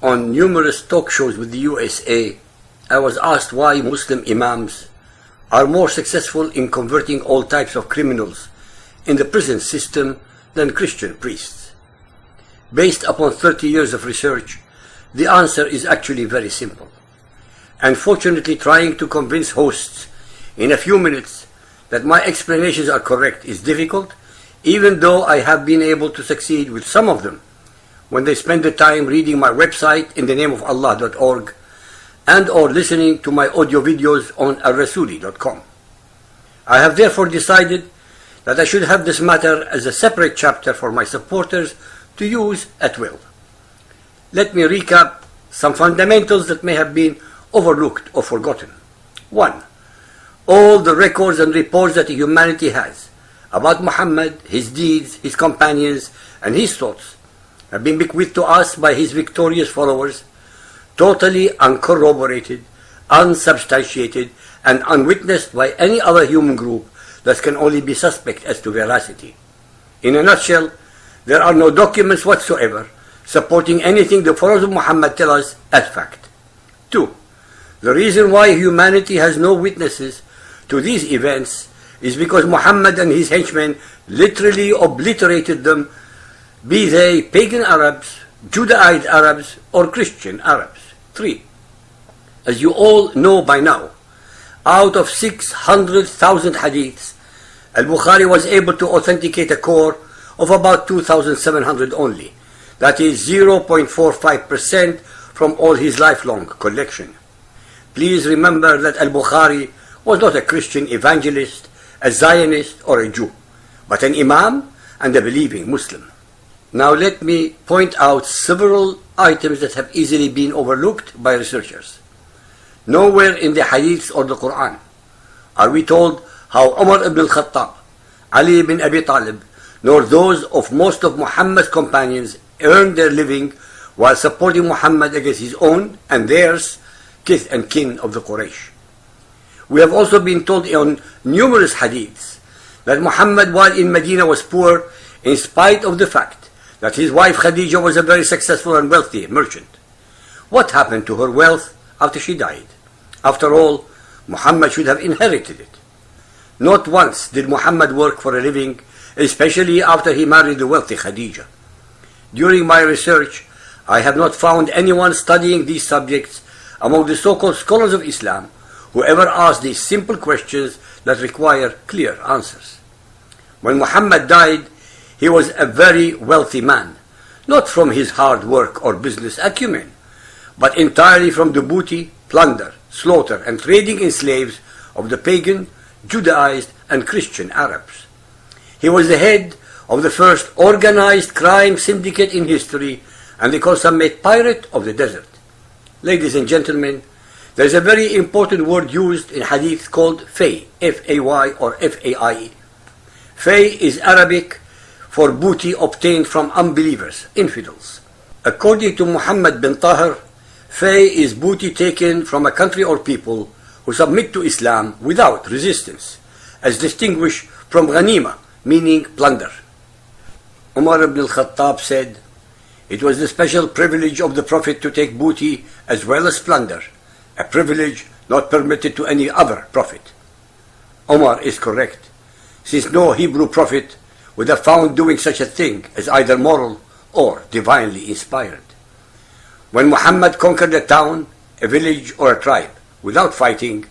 On numerous talk shows with the USA, I was asked why Muslim imams are more successful in converting all types of criminals in the prison system than Christian priests. Based upon 30 years of research, the answer is actually very simple. Unfortunately, trying to convince hosts in a few minutes that my explanations are correct is difficult, even though I have been able to succeed with some of them when they spend the time reading my website in the name of Allah.org and or listening to my audio videos on alrasuli.com. I have therefore decided that I should have this matter as a separate chapter for my supporters to use at will. Let me recap some fundamentals that may have been overlooked or forgotten. 1. All the records and reports that humanity has about Muhammad, his deeds, his companions, and his thoughts have been bequeathed to us by his victorious followers, totally uncorroborated, unsubstantiated, and unwitnessed by any other human group that can only be suspect as to veracity. In a nutshell, there are no documents whatsoever supporting anything the followers of Muhammad tell us as fact. 2. The reason why humanity has no witnesses to these events is because Muhammad and his henchmen literally obliterated them, be they pagan Arabs, Judaized Arabs, or Christian Arabs. 3. As you all know by now, out of 600,000 hadiths, Al-Bukhari was able to authenticate a core of about 2,700 only. That is 0.45% from all his lifelong collection. Please remember that Al-Bukhari was not a Christian evangelist, a Zionist, or a Jew, but an Imam and a believing Muslim. Now let me point out several items that have easily been overlooked by researchers. Nowhere in the Hadiths or the Quran are we told how Umar ibn al-Khattab, Ali ibn Abi Talib, nor those of most of Muhammad's companions earned their living while supporting Muhammad against his own and theirs, kith and kin of the Quraysh. We have also been told on numerous hadiths that Muhammad while in Medina was poor in spite of the fact that his wife Khadija was a very successful and wealthy merchant. What happened to her wealth after she died? After all, Muhammad should have inherited it. Not once did Muhammad work for a living, especially after he married the wealthy Khadija. During my research, I have not found anyone studying these subjects among the so-called scholars of Islam who ever asked these simple questions that require clear answers. When Muhammad died, he was a very wealthy man, not from his hard work or business acumen, but entirely from the booty, plunder, slaughter, and trading in slaves of the pagan, Judaized, and Christian Arabs. He was the head of the first organized crime syndicate in history and the consummate pirate of the desert. Ladies and gentlemen, there is a very important word used in hadith called fay, F-A-Y or F-A-I-E. Fay is Arabic for booty obtained from unbelievers, infidels. According to Muhammad bin Tahir, fay is booty taken from a country or people who submit to Islam without resistance, as distinguished from ghanima, meaning plunder. Umar ibn al-Khattab said, "It was the special privilege of the Prophet to take booty as well as plunder, a privilege not permitted to any other prophet." Umar is correct, since no Hebrew prophet would have found doing such a thing as either moral or divinely inspired. When Muhammad conquered a town, a village, or a tribe without fighting,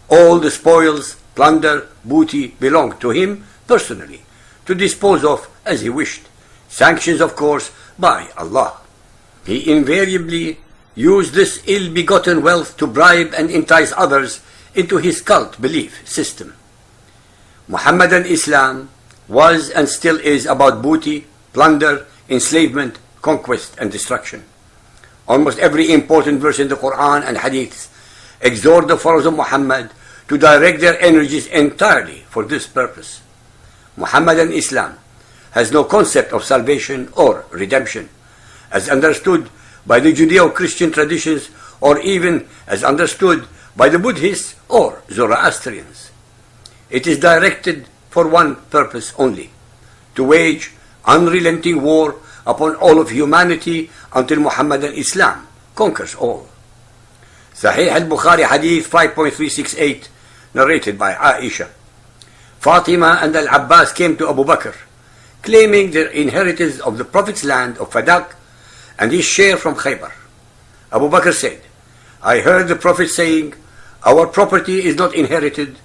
all the spoils, plunder, booty belonged to him personally, to dispose of as he wished, sanctions of course by Allah. He invariably used this ill-begotten wealth to bribe and entice others into his cult belief system. Muhammadan Islam was and still is about booty, plunder, enslavement, conquest, and destruction. Almost every important verse in the Quran and Hadith exhort the followers of Muhammad to direct their energies entirely for this purpose. Muhammadan Islam has no concept of salvation or redemption, as understood by the Judeo-Christian traditions or even as understood by the Buddhists or Zoroastrians. It is directed for one purpose only, to wage unrelenting war upon all of humanity until Muhammadan Islam conquers all. Sahih al-Bukhari Hadith 5.368, narrated by Aisha. Fatima and Al-Abbas came to Abu Bakr, claiming their inheritance of the Prophet's land of Fadak and his share from Khaybar. Abu Bakr said, I heard the Prophet saying, our property is not inherited,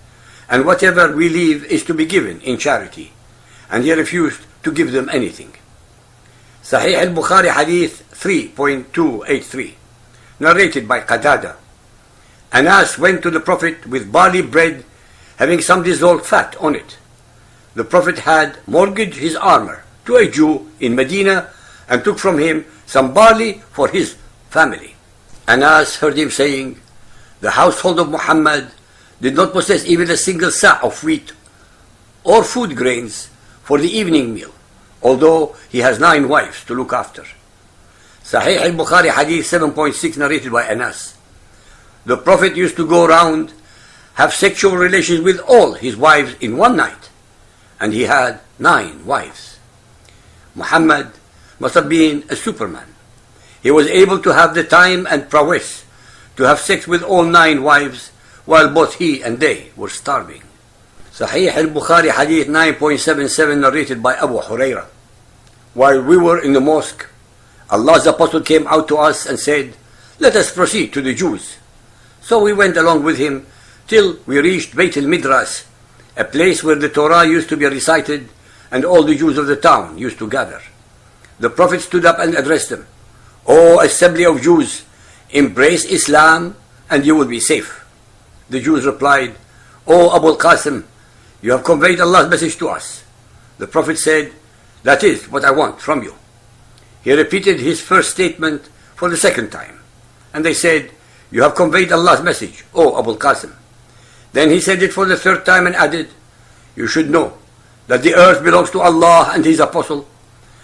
and whatever we leave is to be given in charity. And he refused to give them anything. Sahih al-Bukhari Hadith 3.283, narrated by Qatada. Anas went to the Prophet with barley bread having some dissolved fat on it. The Prophet had mortgaged his armor to a Jew in Medina and took from him some barley for his family. Anas heard him saying, the household of Muhammad did not possess even a single sa' of wheat or food grains for the evening meal, although he has 9 wives to look after. Sahih al-Bukhari Hadith 7.6, narrated by Anas. The Prophet used to go around, have sexual relations with all his wives in one night, and he had 9 wives. Muhammad must have been a superman. He was able to have the time and prowess to have sex with all 9 wives while both he and they were starving. Sahih al-Bukhari Hadith 9.77, narrated by Abu Huraira. While we were in the mosque, Allah's Apostle came out to us and said, let us proceed to the Jews. So we went along with him till we reached Bayt al-Midras, a place where the Torah used to be recited and all the Jews of the town used to gather. The Prophet stood up and addressed them, O assembly of Jews, embrace Islam and you will be safe. The Jews replied, O Abu al-Qasim, you have conveyed Allah's message to us. The Prophet said, that is what I want from you. He repeated his first statement for the second time, and they said, you have conveyed Allah's message, O Abu al-Qasim. Then he said it for the third time and added, you should know that the earth belongs to Allah and His Apostle,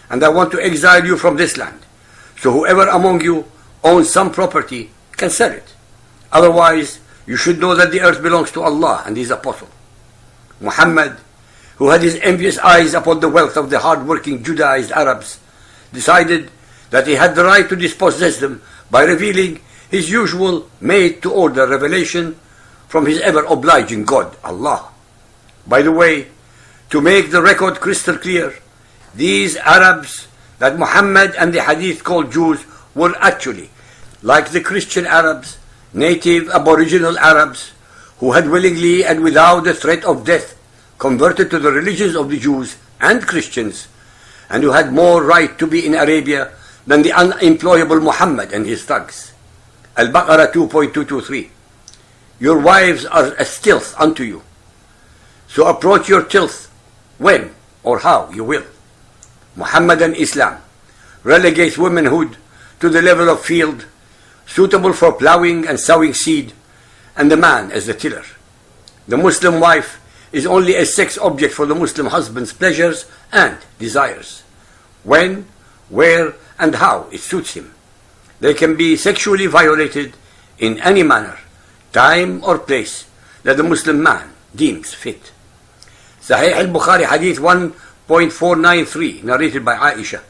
and I want to exile you from this land. So whoever among you owns some property can sell it. Otherwise, you should know that the earth belongs to Allah and His Apostle. Muhammad, who had his envious eyes upon the wealth of the hard-working Judaized Arabs, decided that he had the right to dispossess them by revealing his usual made-to-order revelation from his ever-obliging God, Allah. By the way, to make the record crystal clear, these Arabs that Muhammad and the Hadith called Jews were actually, like the Christian Arabs, native aboriginal Arabs, who had willingly and without the threat of death converted to the religions of the Jews and Christians, and who had more right to be in Arabia than the unemployable Muhammad and his thugs. Al-Baqarah 2.223. Your wives are a tilth unto you, so approach your tilth when or how you will. Muhammadan Islam relegates womanhood to the level of field, suitable for plowing and sowing seed, and the man as the tiller. The Muslim wife is only a sex object for the Muslim husband's pleasures and desires, when, where, and how it suits him. They can be sexually violated in any manner, time or place that the Muslim man deems fit. Sahih al-Bukhari Hadith 1.493, narrated by Aisha.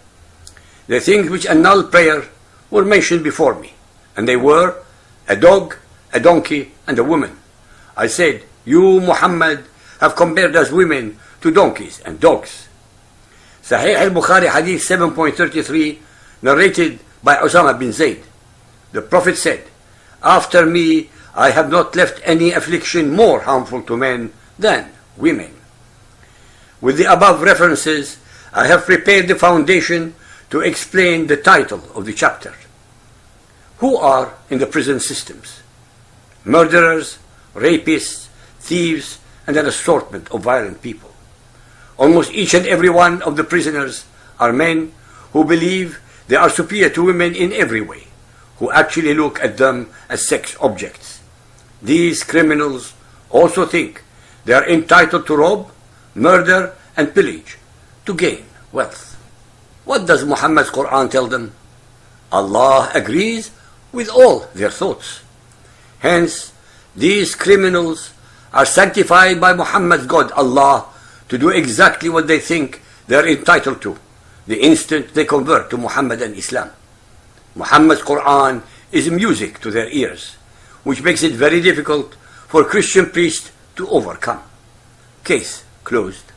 The things which annul prayer were mentioned before me, and they were a dog, a donkey, and a woman. I said, you, Muhammad, have compared us women to donkeys and dogs. Sahih al-Bukhari Hadith 7.33, narrated by Osama bin Zayd. The Prophet said, after me I have not left any affliction more harmful to men than women. With the above references, I have prepared the foundation to explain the title of the chapter. Who are in the prison systems? Murderers, rapists, thieves, and an assortment of violent people. Almost each and every one of the prisoners are men who believe they are superior to women in every way, who actually look at them as sex objects. These criminals also think they are entitled to rob, murder, and pillage to gain wealth. What does Muhammad's Quran tell them? Allah agrees with all their thoughts. Hence, these criminals are sanctified by Muhammad's God, Allah, to do exactly what they think they are entitled to the instant they convert to Muhammad and Islam. Muhammad's Quran is music to their ears, which makes it very difficult for Christian priests to overcome. Case closed.